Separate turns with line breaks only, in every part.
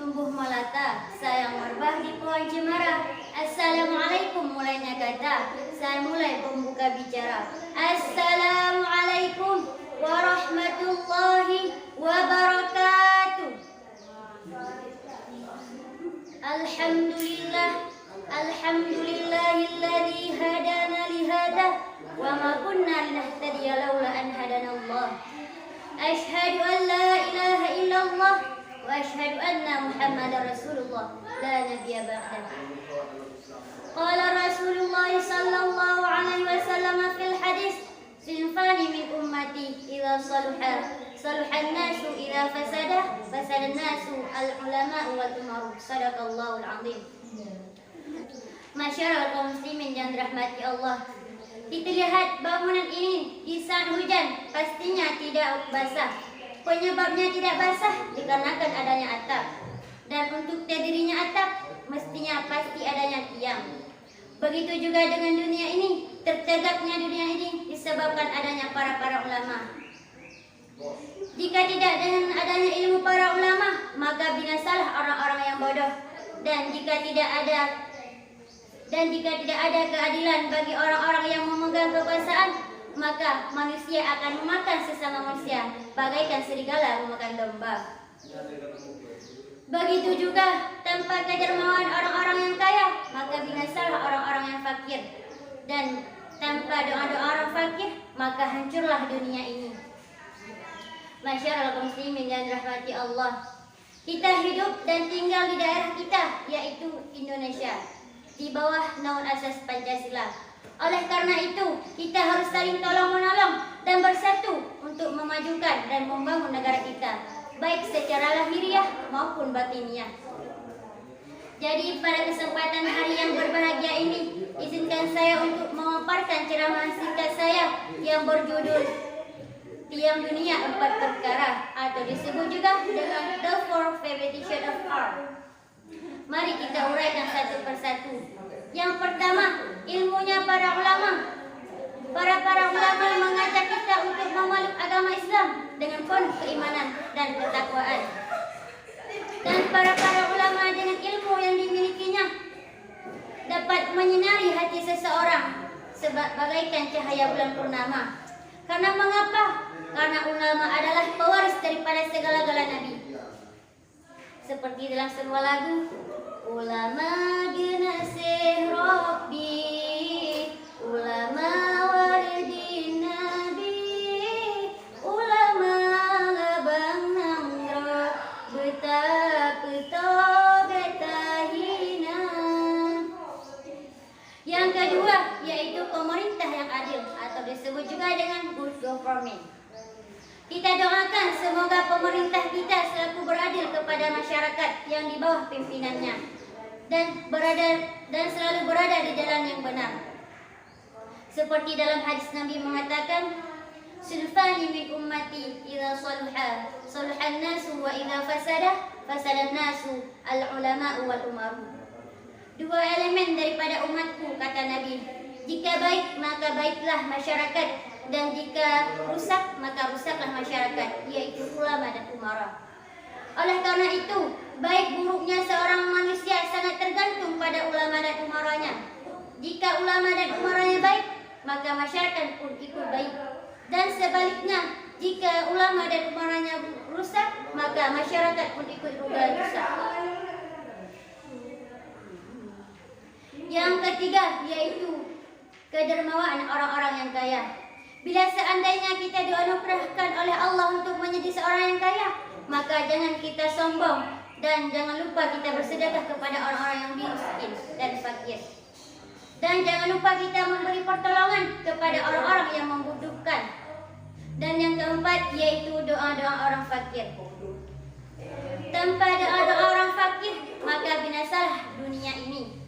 tumbuh melata, sayang merbah di pohon cemara. Assalamualaikum mulainya kata, saya mulai pembuka bicara. Assalamualaikum warahmatullahi wabarakatuh. Alhamdulillahilladzi hadana lihada wa ma kunna linahtadiya laula an hadanallah. Asyhadu an la ilaha illallah wa asyhadu anna Muhammadar Rasulullah la nabiyya ba'dah. Qala Rasulullah sallallahu alaihi wasallam fil hadis, sinfani min ummati idza saluhan nasu idza fasadan nasu al-ulama wal umaru. Sadaqallahul azim. Masyarakat kaum muslimin yang dirahmati Allah, kita lihat bangunan ini di saat hujan pastinya tidak basah. Penyebabnya tidak basah dikarenakan adanya atap. Dan untuk terdirinya atap mestinya pasti adanya tiang. Begitu juga dengan dunia ini, tertegaknya dunia ini disebabkan adanya para ulama. Jika tidak dengan adanya ilmu para ulama, maka binasalah orang-orang yang bodoh. Dan jika tidak ada keadilan bagi orang-orang yang memegang kekuasaan, maka manusia akan memakan sesama manusia bagaikan serigala memakan domba. Begitu juga tanpa kedermawan orang-orang yang kaya, maka binasalah orang-orang yang fakir. Dan tanpa doa-doa orang fakir, maka hancurlah dunia ini. Masyarakat muslimin yang dirahmati Allah, kita hidup dan tinggal di daerah kita, yaitu Indonesia, di bawah naungan asas Pancasila. Oleh karena itu, kita harus saling tolong-menolong dan bersatu untuk memajukan dan membangun negara kita, baik secara lahiriah maupun batiniah. Jadi pada kesempatan hari yang berbahagia ini, izinkan saya untuk memaparkan ceramah singkat saya yang berjudul Tiang Dunia Empat Perkara, atau disebut juga dengan The Four Foundations of Art. Mari kita uraikan satu persatu. Yang pertama, ilmunya para ulama. Para ulama mengajak kita untuk memeluk agama Islam dengan penuh keimanan dan ketakwaan. Dan para ulama dengan ilmu yang dimilikinya dapat menyinari hati seseorang bagaikan cahaya bulan purnama. Karena mengapa? Karena ulama adalah pewaris daripada segala-gala nabi. Seperti dalam sebuah lagu, ulama ginasih Rabbi, ulama waridin Nabi, ulama ngabang nanggro, betapa betahina. Yang kedua yaitu pemerintah yang adil, atau disebut juga dengan good government. Kita doakan semoga pemerintah kita selalu beradil kepada masyarakat yang di bawah pimpinannya dan selalu berada di jalan yang benar. Seperti dalam hadis Nabi mengatakan, "Sulfani min ummati idza saluhan nasu wa idza fasadan nasu al-ulama wal umaru." Dua elemen daripada umatku, kata Nabi. Jika baik maka baiklah masyarakat, dan jika rusak maka rusaklah masyarakat, yaitu ulama dan umara. Oleh karena itu, baik buruknya seorang manusia sangat tergantung pada ulama dan umaranya. Jika ulama dan umaranya baik, maka masyarakat pun ikut baik. Dan sebaliknya, jika ulama dan umaranya rusak, maka masyarakat pun ikut juga rusak. Yang ketiga yaitu kedermawaan orang-orang yang kaya. Bila seandainya kita dianugerahkan oleh Allah untuk menjadi seorang yang kaya, maka jangan kita sombong dan jangan lupa kita bersedekah kepada orang-orang yang miskin dan fakir. Dan jangan lupa kita memberi pertolongan kepada orang-orang yang membutuhkan. Dan yang keempat yaitu doa-doa orang fakir. Tanpa doa-doa orang fakir, maka binasalah dunia ini.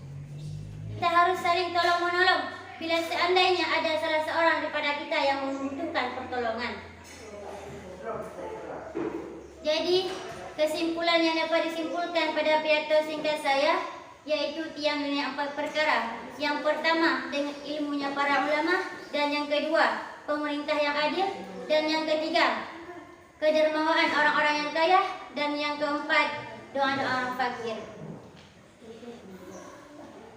Kita harus saling tolong-menolong bila seandainya ada salah seorang daripada kita yang membutuhkan pertolongan. Jadi, kesimpulan yang dapat disimpulkan pada pidato singkat saya yaitu tiang dunia empat perkara. Yang pertama, dengan ilmunya para ulama, dan yang kedua, pemerintah yang adil, dan yang ketiga, kedermawaan orang-orang yang kaya, dan yang keempat, doa-doa orang fakir.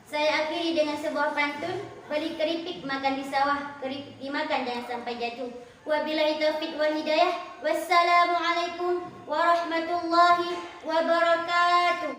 Saya akhiri dengan sebuah pantun, beli keripik makan di sawah, keripik dimakan jangan sampai jatuh. Wabillahi taufiq wal hidayah. Wassalamualaikum warahmatullahi wabarakatuh.